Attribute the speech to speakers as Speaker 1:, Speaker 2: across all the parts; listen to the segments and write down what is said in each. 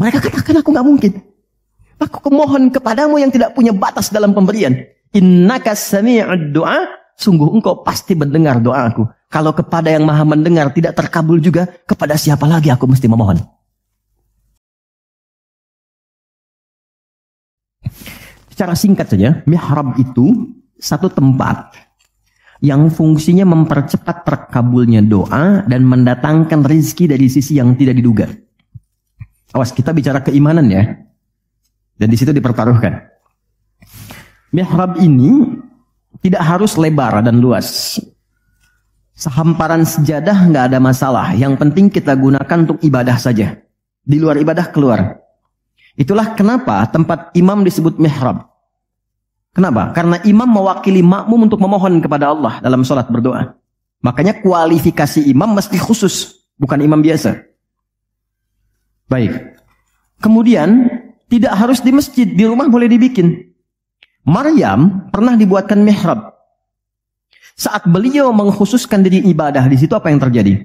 Speaker 1: Mereka katakan aku nggak mungkin. Aku memohon kepadamu yang tidak punya batas dalam pemberian. Innaka sami'ud du'a, sungguh engkau pasti mendengar doaku. Kalau kepada yang maha mendengar tidak terkabul juga, kepada siapa lagi aku mesti memohon? Secara singkat saja, mihrab itu satu tempat yang fungsinya mempercepat terkabulnya doa dan mendatangkan rizki dari sisi yang tidak diduga. Awas, kita bicara keimanan ya. Dan di situ dipertaruhkan. Mihrab ini tidak harus lebar dan luas. Sehamparan sejadah nggak ada masalah. Yang penting kita gunakan untuk ibadah saja. Di luar ibadah keluar. Itulah kenapa tempat imam disebut mihrab. Kenapa? Karena imam mewakili makmum untuk memohon kepada Allah dalam sholat berdoa. Makanya kualifikasi imam mesti khusus. Bukan imam biasa. Baik. Kemudian tidak harus di masjid, di rumah boleh dibikin. Maryam pernah dibuatkan mihrab. Saat beliau mengkhususkan diri ibadah, di situ apa yang terjadi?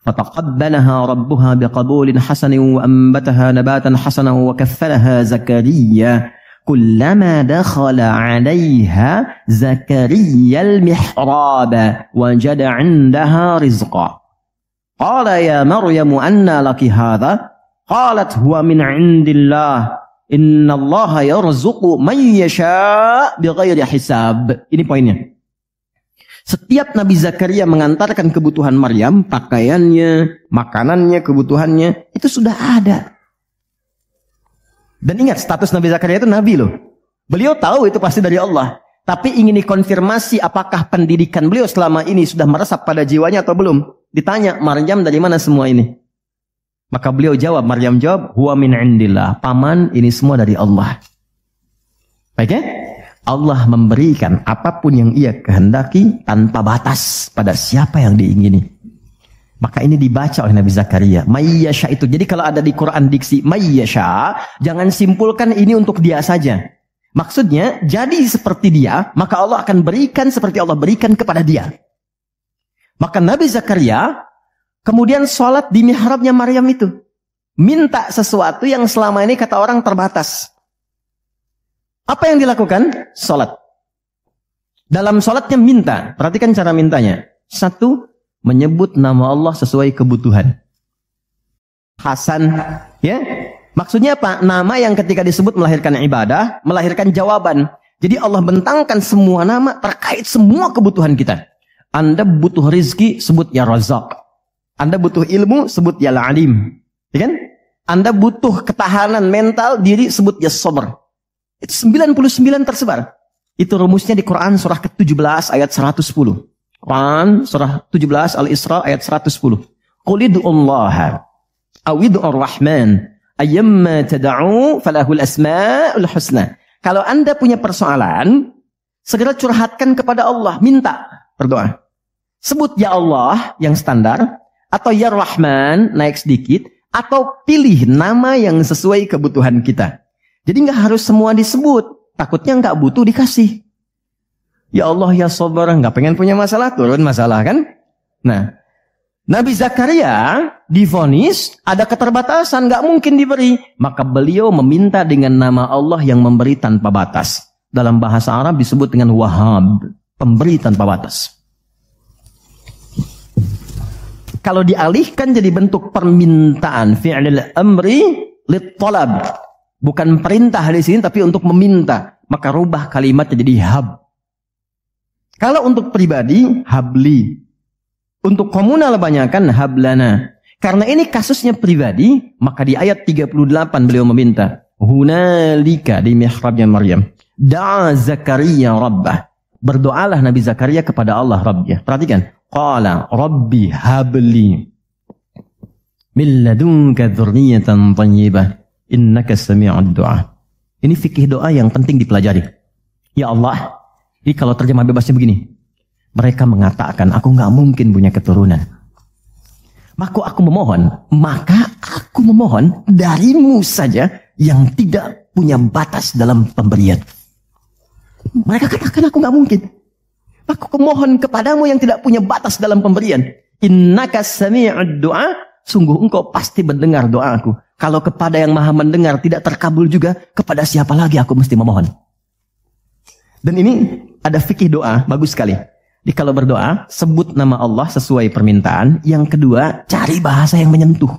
Speaker 1: Fataqabbalaha rabbuha biqabulin hasanin wa ambataha nabatan hasanan wa kaffalaha Zakaria. Kullama dakhala 'alayha Zakaria al-mihrab wajada 'indaha rizqa. Qala ya Maryam anna laki hadha? Qalat huwa min 'indillah. Innallaha yarzuqu man yasha' bighairi hisab. Ini poinnya. Setiap Nabi Zakaria mengantarkan kebutuhan Maryam, pakaiannya, makanannya, kebutuhannya, itu sudah ada. Dan ingat, status Nabi Zakaria itu nabi loh. Beliau tahu itu pasti dari Allah. Tapi ingin dikonfirmasi apakah pendidikan beliau selama ini sudah meresap pada jiwanya atau belum. Ditanya, Maryam dari mana semua ini? Maka beliau jawab, Maryam jawab, huwa min indillah. Paman, ini semua dari Allah. Baik ya? Allah memberikan apapun yang ia kehendaki tanpa batas pada siapa yang diingini. Maka ini dibaca oleh Nabi Zakaria. Mayyasha itu. Jadi kalau ada di Quran diksi mayyasha, jangan simpulkan ini untuk dia saja. Maksudnya, jadi seperti dia, maka Allah akan berikan seperti Allah berikan kepada dia. Maka Nabi Zakaria kemudian sholat di mihrabnya Maryam itu. Minta sesuatu yang selama ini kata orang terbatas. Apa yang dilakukan? Sholat. Dalam sholatnya minta. Perhatikan cara mintanya. Satu, menyebut nama Allah sesuai kebutuhan. Hasan. Ya. Maksudnya apa? Nama yang ketika disebut melahirkan ibadah, melahirkan jawaban. Jadi Allah bentangkan semua nama terkait semua kebutuhan kita. Anda butuh rizki, sebut ya Razak. Anda butuh ilmu, sebut ya Al-Alim. Ya kan? Anda butuh ketahanan mental diri, sebut ya Sabr. Itu 99 tersebar. Itu rumusnya di Quran surah ke-17 ayat 110. Quran surah 17 Al-Isra ayat 110. Qul id'ullaha aw id'ur rahman ayyamma tad'u falahul asmaul husna. Kalau Anda punya persoalan, segera curhatkan kepada Allah, minta, berdoa. Sebut ya Allah yang standar, atau ya Rahman naik sedikit, atau pilih nama yang sesuai kebutuhan kita. Jadi nggak harus semua disebut, takutnya nggak butuh dikasih. Ya Allah ya Sabar, nggak pengen punya masalah, turun masalah kan? Nah, Nabi Zakaria divonis ada keterbatasan, nggak mungkin diberi, maka beliau meminta dengan nama Allah yang memberi tanpa batas. Dalam bahasa Arab disebut dengan Wahhab, pemberi tanpa batas. Kalau dialihkan jadi bentuk permintaan, fi'lil amri lit talab, bukan perintah di sini tapi untuk meminta, maka rubah kalimatnya jadi hab. Kalau untuk pribadi, habli. Untuk komunal banyakkan hablana. Karena ini kasusnya pribadi, maka di ayat 38 beliau meminta, hunalika di mihrabnya Maryam, da'a Zakaria rabbah. Berdoalah Nabi Zakaria kepada Allah Rabbnya. Perhatikan. Qala Rabbi habli min ladunka dzurriyyatan thayyibah innaka sami'ud du'a. Ini fikih doa yang penting dipelajari. Ya Allah, ini kalau terjemah bebasnya begini. Mereka mengatakan aku nggak mungkin punya keturunan. Maka aku memohon darimu saja yang tidak punya batas dalam pemberian. Mereka katakan aku nggak mungkin. Aku memohon kepadamu yang tidak punya batas dalam pemberian. Innaka sami'ud du'a, sungguh engkau pasti mendengar doaku. Kalau kepada yang maha mendengar tidak terkabul juga, kepada siapa lagi aku mesti memohon? Dan ini ada fikih doa, bagus sekali. Jadi kalau berdoa, sebut nama Allah sesuai permintaan. Yang kedua, cari bahasa yang menyentuh.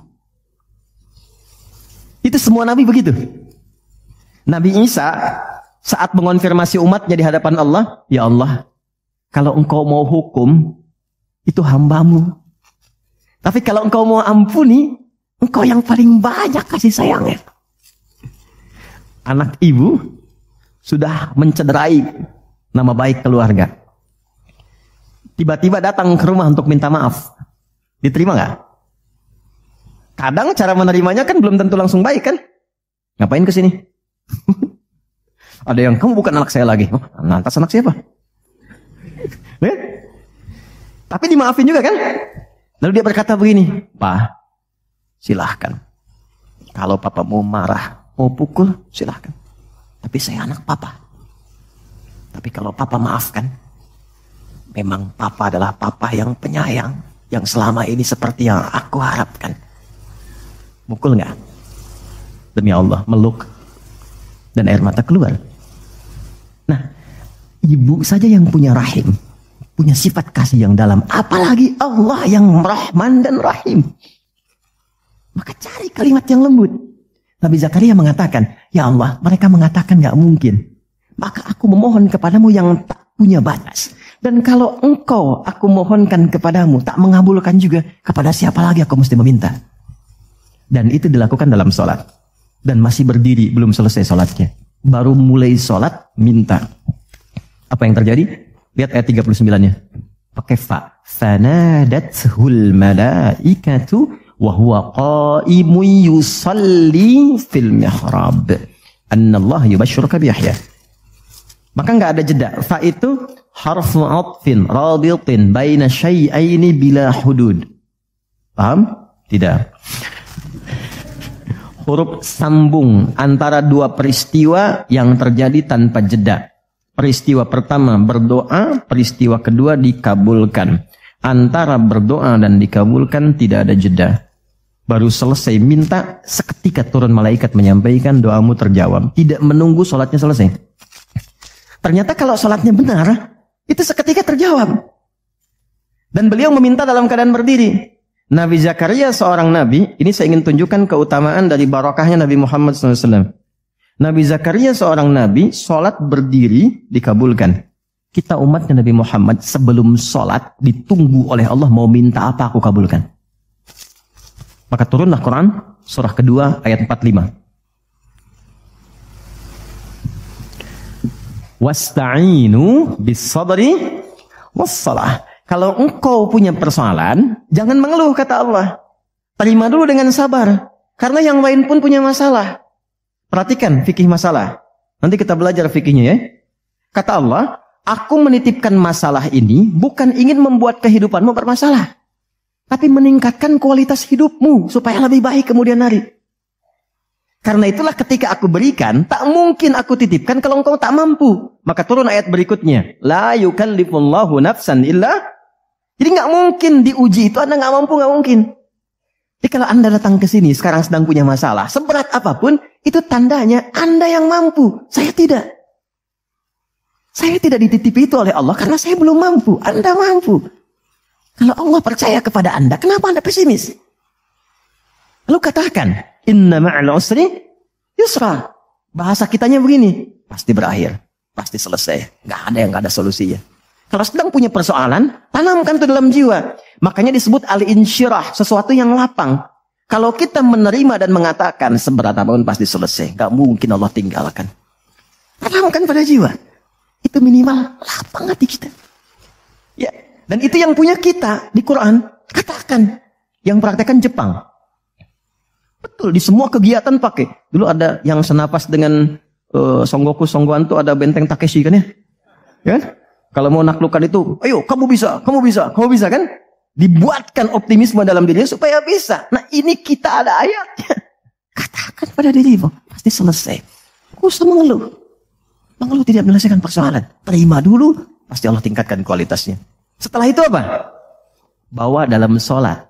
Speaker 1: Itu semua Nabi begitu. Nabi Isa saat mengonfirmasi umatnya di hadapan Allah, ya Allah, kalau engkau mau hukum, itu hambamu. Tapi kalau engkau mau ampuni, engkau yang paling banyak kasih sayangnya. Anak ibu sudah mencederai nama baik keluarga. Tiba-tiba datang ke rumah untuk minta maaf. Diterima nggak? Kadang cara menerimanya kan belum tentu langsung baik kan? Ngapain kesini? Ada yang, kamu bukan anak saya lagi. Oh, lantas anak siapa? Tapi dimaafin juga kan? Lalu dia berkata begini, Pak, silahkan. Kalau papa mau marah, mau pukul, silahkan. Tapi saya anak papa. Tapi kalau papa maafkan, memang papa adalah papa yang penyayang, yang selama ini seperti yang aku harapkan. Mukul nggak? Demi Allah, meluk. Dan air mata keluar. Nah, ibu saja yang punya rahim, punya sifat kasih yang dalam, apalagi Allah yang Rahman dan Rahim. Maka cari kalimat yang lembut. Nabi Zakaria mengatakan, ya Allah, mereka mengatakan gak mungkin. Maka aku memohon kepadamu yang tak punya batas. Dan kalau engkau aku mohonkan kepadamu tak mengabulkan juga, kepada siapa lagi aku mesti meminta? Dan itu dilakukan dalam sholat. Dan masih berdiri, belum selesai sholatnya. Baru mulai sholat, minta. Apa yang terjadi? Lihat ayat 39-nya. Pakai fa. Fanadathul malaikatu wa huwa qaimun yusalli fil mihrab. Annallahu yubashshiruka bi Yahya. Maka enggak ada jeda. Fa itu harfu 'athfin raditin baina syai'aini bila hudud. Paham? Tidak. Huruf sambung antara dua peristiwa yang terjadi tanpa jeda. Peristiwa pertama berdoa, peristiwa kedua dikabulkan. Antara berdoa dan dikabulkan tidak ada jeda. Baru selesai minta, seketika turun malaikat menyampaikan doamu terjawab. Tidak menunggu sholatnya selesai. Ternyata kalau sholatnya benar, itu seketika terjawab. Dan beliau meminta dalam keadaan berdiri. Nabi Zakaria seorang nabi, ini saya ingin tunjukkan keutamaan dari barakahnya Nabi Muhammad SAW. Nabi Zakaria seorang nabi, sholat berdiri dikabulkan. Kita umatnya Nabi Muhammad sebelum sholat ditunggu oleh Allah mau minta apa aku kabulkan. Maka turunlah Quran surah kedua ayat 45. Wasta'inu bis-sabri was-salah. Kalau engkau punya persoalan, jangan mengeluh kata Allah. Terima dulu dengan sabar. Karena yang lain pun punya masalah. Perhatikan fikih masalah. Nanti kita belajar fikihnya ya. Kata Allah, aku menitipkan masalah ini bukan ingin membuat kehidupanmu bermasalah. Tapi meningkatkan kualitas hidupmu supaya lebih baik kemudian hari. Karena itulah ketika aku berikan, tak mungkin aku titipkan kalau engkau tak mampu. Maka turun ayat berikutnya. La yukallifullahu nafsan illa. Jadi nggak mungkin diuji itu Anda nggak mampu, nggak mungkin. Jadi kalau Anda datang ke sini sekarang sedang punya masalah, seberat apapun, itu tandanya Anda yang mampu. Saya tidak. Saya tidak dititipi itu oleh Allah karena saya belum mampu. Anda mampu. Kalau Allah percaya kepada Anda, kenapa Anda pesimis? Lalu katakan, inna ma'al usri yusra. Bahasa kitanya begini, pasti berakhir, pasti selesai. Nggak ada yang nggak ada solusinya. Kalau sedang punya persoalan, tanamkan itu dalam jiwa. Makanya disebut al-insyirah, sesuatu yang lapang. Kalau kita menerima dan mengatakan seberat apapun pasti selesai, nggak mungkin Allah tinggalkan. Tanamkan pada jiwa. Itu minimal lapang hati kita. Ya, dan itu yang punya kita di Quran. Katakan, yang praktekkan Jepang. Betul, di semua kegiatan pakai. Dulu ada yang senapas dengan Songgoku Songgoan tuh ada benteng Takeshi kan ya? Ya? Kalau mau naklukkan itu, ayo kamu bisa, kamu bisa, kamu bisa kan? Dibuatkan optimisme dalam dirinya supaya bisa. Nah ini kita ada ayatnya. Katakan pada dirimu, pasti selesai. Gak usah mengeluh. Mengeluh tidak menyelesaikan persoalan. Terima dulu, pasti Allah tingkatkan kualitasnya. Setelah itu apa? Bawa dalam sholat.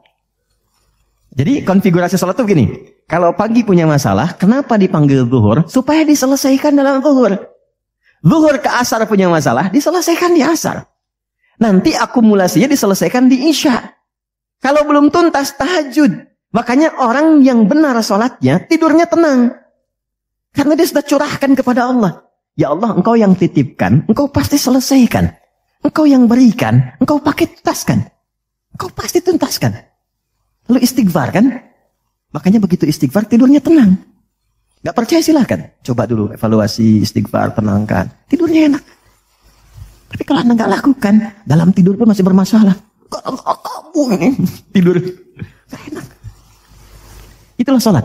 Speaker 1: Jadi konfigurasi sholat itu begini. kalau pagi punya masalah, kenapa dipanggil zuhur? Supaya diselesaikan dalam zuhur. Zuhur ke asar punya masalah, diselesaikan di asar. Nanti akumulasinya diselesaikan di isya. Kalau belum tuntas, tahajud. Makanya orang yang benar sholatnya, tidurnya tenang. Karena dia sudah curahkan kepada Allah. Ya Allah, engkau yang titipkan, engkau pasti selesaikan. Engkau yang berikan, engkau pakai tuntaskan. Engkau pasti tuntaskan. Lalu istighfar kan? Makanya begitu istighfar, tidurnya tenang. Gak percaya silahkan. Coba dulu evaluasi istighfar, tenangkan. Tidurnya enak. Tapi kalau Anda gak lakukan, dalam tidur pun masih bermasalah. Kamu ini tidur. Gak enak. Itulah sholat.